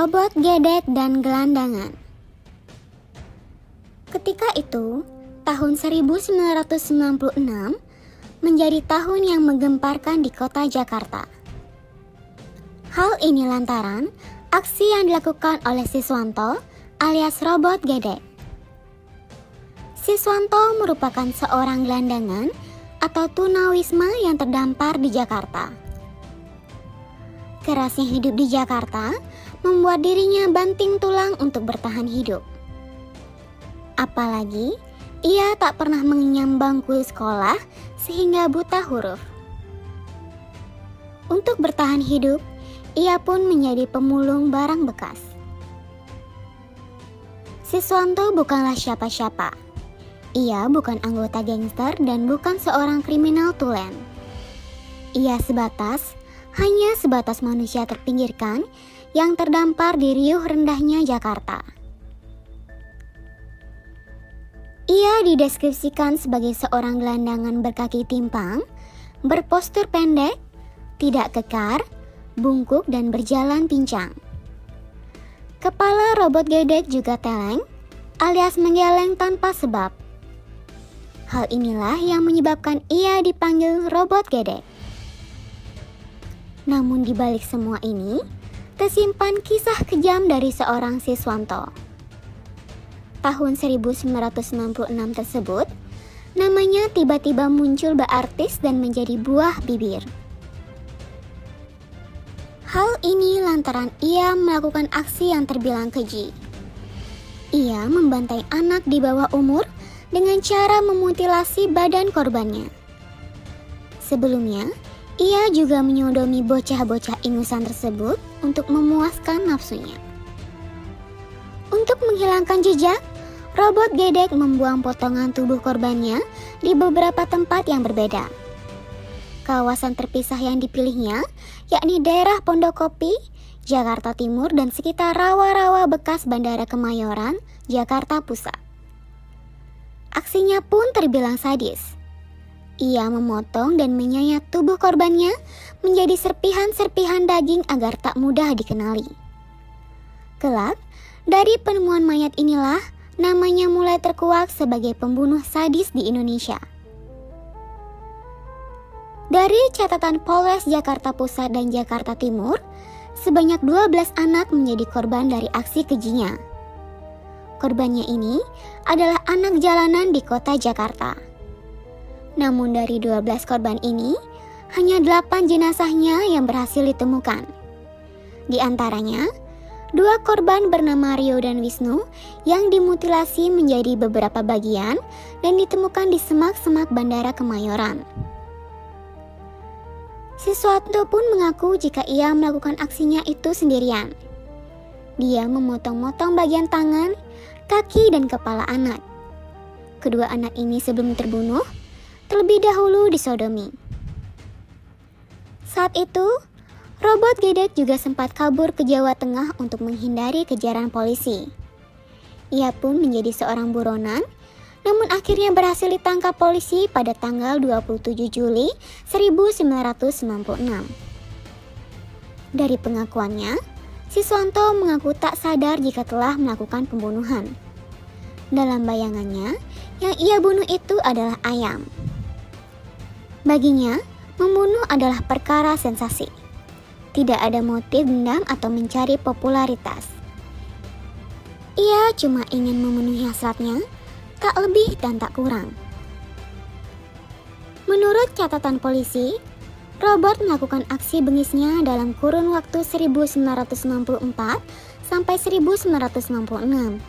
Robot Gedek dan Gelandangan. Ketika itu, tahun 1996 menjadi tahun yang menggemparkan di kota Jakarta. Hal ini lantaran aksi yang dilakukan oleh Siswanto alias Robot Gedek. Siswanto merupakan seorang gelandangan atau tunawisma yang terdampar di Jakarta. Kerasnya hidup di Jakarta membuat dirinya banting tulang untuk bertahan hidup. Apalagi, ia tak pernah mengenyam bangku sekolah sehingga buta huruf. Untuk bertahan hidup, ia pun menjadi pemulung barang bekas. Siswanto bukanlah siapa-siapa. Ia bukan anggota gangster dan bukan seorang kriminal tulen. Ia hanya sebatas manusia terpinggirkan yang terdampar di riuh rendahnya Jakarta. Ia dideskripsikan sebagai seorang gelandangan berkaki timpang, berpostur pendek, tidak kekar, bungkuk dan berjalan pincang. Kepala Robot Gedek juga teleng, alias menggeleng tanpa sebab. Hal inilah yang menyebabkan ia dipanggil Robot Gedek. Namun di balik semua ini, tersimpan kisah kejam dari seorang Siswanto. Tahun 1996 tersebut, namanya tiba-tiba muncul berartis dan menjadi buah bibir. Hal ini lantaran ia melakukan aksi yang terbilang keji. Ia membantai anak di bawah umur dengan cara memutilasi badan korbannya. Sebelumnya, ia juga menyodomi bocah-bocah ingusan tersebut untuk memuaskan nafsunya. Untuk menghilangkan jejak, Robot Gedek membuang potongan tubuh korbannya di beberapa tempat yang berbeda. Kawasan terpisah yang dipilihnya yakni daerah Pondokopi, Jakarta Timur dan sekitar rawa-rawa bekas Bandara Kemayoran, Jakarta Pusat. Aksinya pun terbilang sadis. Ia memotong dan menyayat tubuh korbannya menjadi serpihan-serpihan daging agar tak mudah dikenali. Kelak, dari penemuan mayat inilah namanya mulai terkuak sebagai pembunuh sadis di Indonesia. Dari catatan Polres Jakarta Pusat dan Jakarta Timur, sebanyak 12 anak menjadi korban dari aksi kejinya. Korbannya ini adalah anak jalanan di kota Jakarta. Namun dari 12 korban ini, hanya 8 jenazahnya yang berhasil ditemukan. Di antaranya, 2 korban bernama Rio dan Wisnu yang dimutilasi menjadi beberapa bagian dan ditemukan di semak-semak Bandara Kemayoran. Siswanto pun mengaku jika ia melakukan aksinya itu sendirian. Dia memotong-motong bagian tangan, kaki dan kepala anak. Kedua anak ini sebelum terbunuh, terlebih dahulu disodomi. Saat itu, Robot Gedek juga sempat kabur ke Jawa Tengah untuk menghindari kejaran polisi. Ia pun menjadi seorang buronan, namun akhirnya berhasil ditangkap polisi pada tanggal 27 Juli 1996. Dari pengakuannya, Siswanto mengaku tak sadar jika telah melakukan pembunuhan. Dalam bayangannya, yang ia bunuh itu adalah ayam. Baginya, membunuh adalah perkara sensasi. Tidak ada motif dendam atau mencari popularitas. Ia cuma ingin memenuhi hasratnya, tak lebih dan tak kurang. Menurut catatan polisi, Robot melakukan aksi bengisnya dalam kurun waktu 1994 sampai 1996.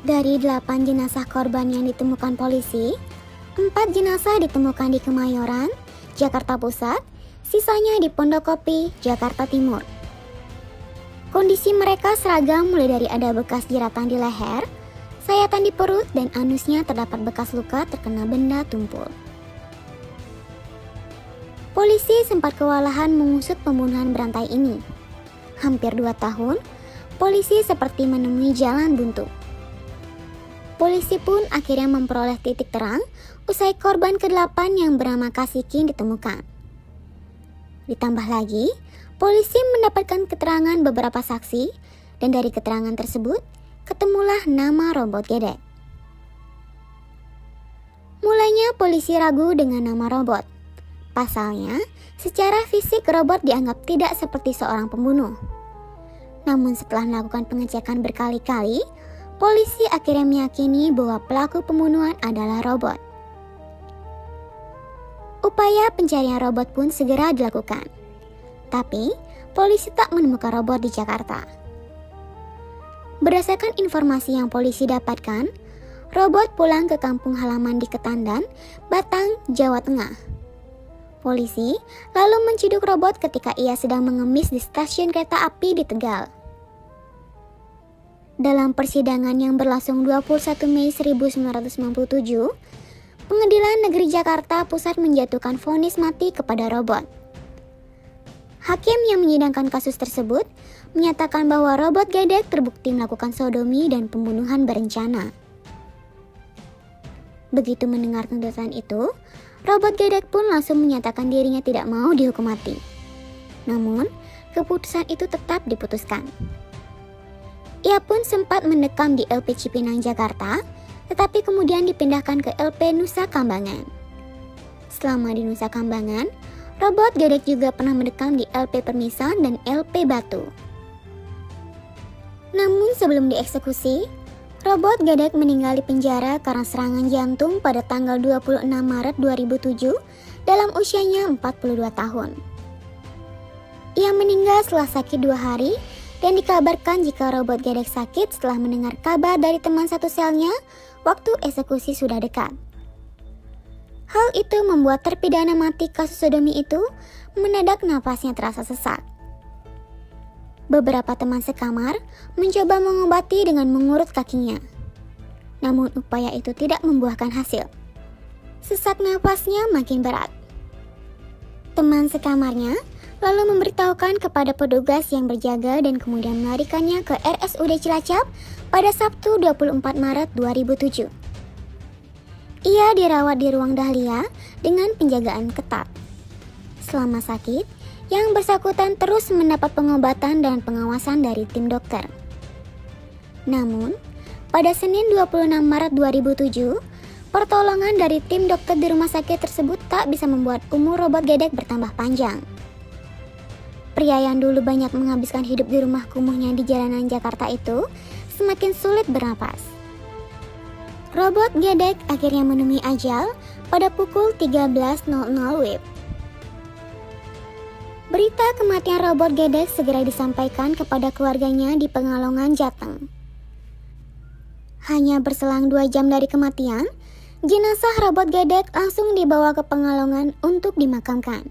Dari 8 jenazah korban yang ditemukan polisi, 4 jenazah ditemukan di Kemayoran, Jakarta Pusat, sisanya di Pondokopi, Jakarta Timur. Kondisi mereka seragam mulai dari ada bekas jeratan di leher, sayatan di perut dan anusnya terdapat bekas luka terkena benda tumpul. Polisi sempat kewalahan mengusut pembunuhan berantai ini. Hampir 2 tahun, polisi seperti menemui jalan buntu. Polisi pun akhirnya memperoleh titik terang usai korban ke-8 yang bernama Kasikin ditemukan. Ditambah lagi, Polisi mendapatkan keterangan beberapa saksi, dan dari keterangan tersebut, ketemulah nama robot gedek. Mulanya polisi ragu dengan nama robot. Pasalnya, secara fisik robot dianggap tidak seperti seorang pembunuh. Namun setelah melakukan pengecekan berkali-kali, polisi akhirnya meyakini bahwa pelaku pembunuhan adalah robot. Upaya pencarian robot pun segera dilakukan. Tapi, polisi tak menemukan robot di Jakarta. Berdasarkan informasi yang polisi dapatkan, robot pulang ke kampung halaman di Ketandan, Batang, Jawa Tengah. Polisi lalu menciduk robot ketika ia sedang mengemis di stasiun kereta api di Tegal. Dalam persidangan yang berlangsung 21 Mei 1997, Pengadilan Negeri Jakarta Pusat menjatuhkan vonis mati kepada robot. Hakim yang menyidangkan kasus tersebut menyatakan bahwa robot gedek terbukti melakukan sodomi dan pembunuhan berencana. Begitu mendengar tuntutan itu, robot gedek pun langsung menyatakan dirinya tidak mau dihukum mati. Namun, keputusan itu tetap diputuskan. Ia pun sempat mendekam di LP Cipinang, Jakarta, tetapi kemudian dipindahkan ke LP Nusa Kambangan. Selama di Nusa Kambangan, robot gedek juga pernah mendekam di LP Permisan dan LP Batu. Namun sebelum dieksekusi, robot gedek meninggal di penjara karena serangan jantung pada tanggal 26 Maret 2007 dalam usianya 42 tahun. Ia meninggal setelah sakit 2 hari dan dikabarkan jika robot gedek sakit setelah mendengar kabar dari teman satu selnya waktu eksekusi sudah dekat. Hal itu membuat terpidana mati kasus sodomi itu mendadak napasnya terasa sesak. Beberapa teman sekamar mencoba mengobati dengan mengurut kakinya. Namun upaya itu tidak membuahkan hasil. Sesak napasnya makin berat. Teman sekamarnya lalu memberitahukan kepada petugas yang berjaga dan kemudian melarikannya ke RSUD Cilacap pada Sabtu 24 Maret 2007. Ia dirawat di ruang dahlia dengan penjagaan ketat. Selama sakit, yang bersangkutan terus mendapat pengobatan dan pengawasan dari tim dokter. Namun, pada Senin 26 Maret 2007, pertolongan dari tim dokter di rumah sakit tersebut tak bisa membuat umur robot gedek bertambah panjang. Pria yang dulu banyak menghabiskan hidup di rumah kumuhnya di jalanan Jakarta itu semakin sulit bernapas. Robot gedek akhirnya menemui ajal pada pukul 13.00 WIB. Berita kematian robot gedek segera disampaikan kepada keluarganya di Pekalongan, Jateng. Hanya berselang 2 jam dari kematian, jenazah robot gedek langsung dibawa ke Pekalongan untuk dimakamkan.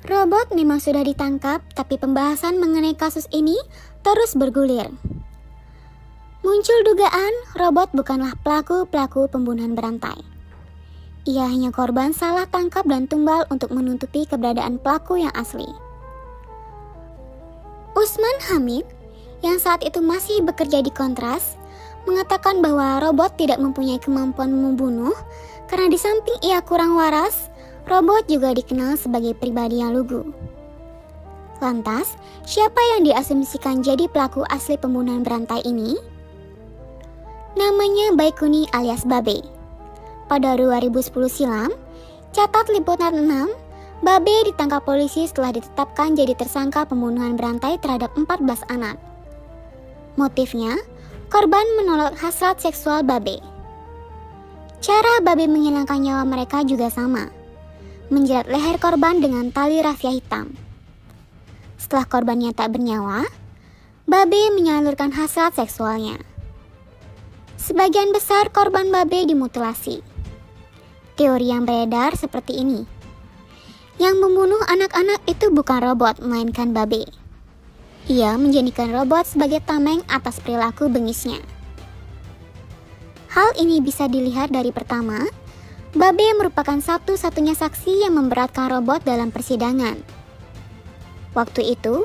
Robot memang sudah ditangkap, tapi pembahasan mengenai kasus ini terus bergulir. Muncul dugaan robot bukanlah pelaku pembunuhan berantai. Ia hanya korban salah tangkap dan tumbal untuk menutupi keberadaan pelaku yang asli. Usman Hamid, yang saat itu masih bekerja di Kontras, mengatakan bahwa robot tidak mempunyai kemampuan membunuh karena di samping ia kurang waras, robot juga dikenal sebagai pribadi yang lugu. Lantas, siapa yang diasumsikan jadi pelaku asli pembunuhan berantai ini? Namanya Baikuni alias Babe. Pada 2010 silam, catat Liputan 6, Babe ditangkap polisi setelah ditetapkan jadi tersangka pembunuhan berantai terhadap 14 anak. Motifnya, korban menolak hasrat seksual Babe. Cara Babe menghilangkan nyawa mereka juga sama, menjerat leher korban dengan tali rafia hitam. Setelah korbannya tak bernyawa, Babe menyalurkan hasrat seksualnya. Sebagian besar korban Babe dimutilasi. Teori yang beredar seperti ini. Yang membunuh anak-anak itu bukan robot, melainkan Babe. Ia menjadikan robot sebagai tameng atas perilaku bengisnya. Hal ini bisa dilihat dari pertama, Babe merupakan satu-satunya saksi yang memberatkan robot dalam persidangan. Waktu itu,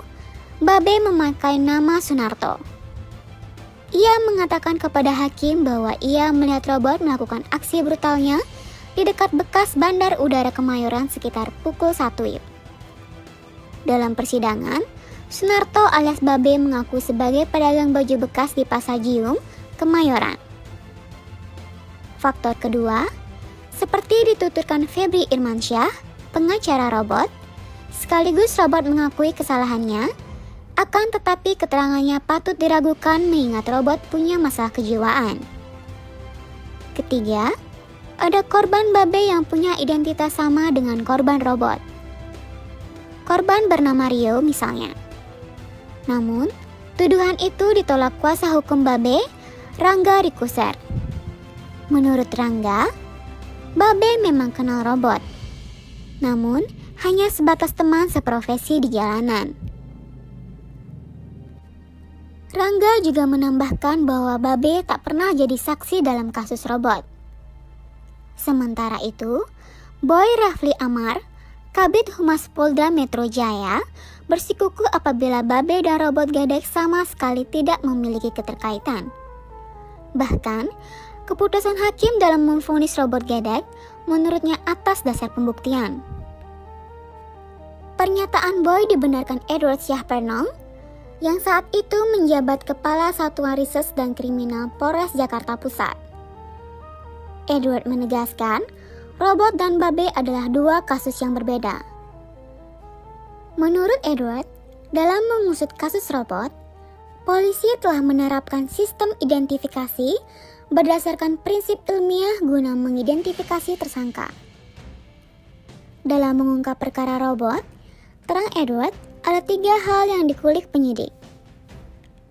Babe memakai nama Sunarto. Ia mengatakan kepada hakim bahwa ia melihat robot melakukan aksi brutalnya di dekat bekas Bandar Udara Kemayoran sekitar pukul 1 WIB. Dalam persidangan, Sunarto alias Babe mengaku sebagai pedagang baju bekas di Pasar Giung, Kemayoran. Faktor kedua, seperti dituturkan Febri Irmansyah, pengacara robot, sekaligus robot mengakui kesalahannya, akan tetapi keterangannya patut diragukan mengingat robot punya masalah kejiwaan. Ketiga, ada korban Babe yang punya identitas sama dengan korban robot. Korban bernama Rio misalnya. Namun, tuduhan itu ditolak kuasa hukum Babe, Rangga Rikuser. Menurut Rangga, Babe memang kenal robot. Namun, hanya sebatas teman seprofesi di jalanan. Rangga juga menambahkan bahwa Babe tak pernah jadi saksi dalam kasus robot. Sementara itu, Boy Rafli Amar, Kabid Humas Polda Metro Jaya, bersikukuh apabila Babe dan robot Gedek sama sekali tidak memiliki keterkaitan. Bahkan, keputusan hakim dalam memvonis robot Gedek menurutnya atas dasar pembuktian. Pernyataan Boy dibenarkan Edward Syahpernong, yang saat itu menjabat Kepala Satuan Riset dan Kriminal Polres Jakarta Pusat. Edward menegaskan, robot dan Babe adalah dua kasus yang berbeda. Menurut Edward, dalam mengusut kasus robot, polisi telah menerapkan sistem identifikasi berdasarkan prinsip ilmiah guna mengidentifikasi tersangka. Dalam mengungkap perkara robot, terang Edward, ada 3 hal yang dikulik penyidik: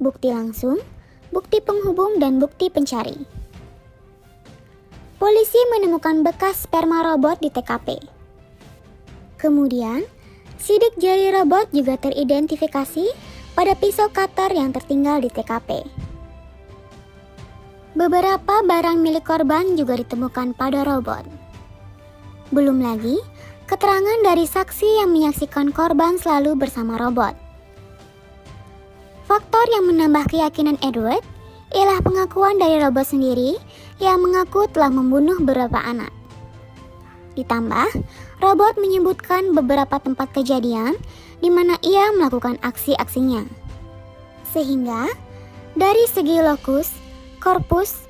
bukti langsung, bukti penghubung, dan bukti pencari. Polisi menemukan bekas sperma robot di TKP. Kemudian, sidik jari robot juga teridentifikasi pada pisau cutter yang tertinggal di TKP. Beberapa barang milik korban juga ditemukan pada robot. Belum lagi, keterangan dari saksi yang menyaksikan korban selalu bersama robot. Faktor yang menambah keyakinan Edward ialah pengakuan dari robot sendiri yang mengaku telah membunuh beberapa anak. Ditambah, robot menyebutkan beberapa tempat kejadian di mana ia melakukan aksi-aksinya. Sehingga, dari segi lokus, korpus,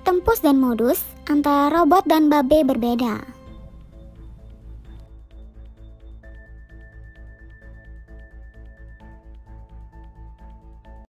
tempus, dan modus, antara robot dan Babe berbeda.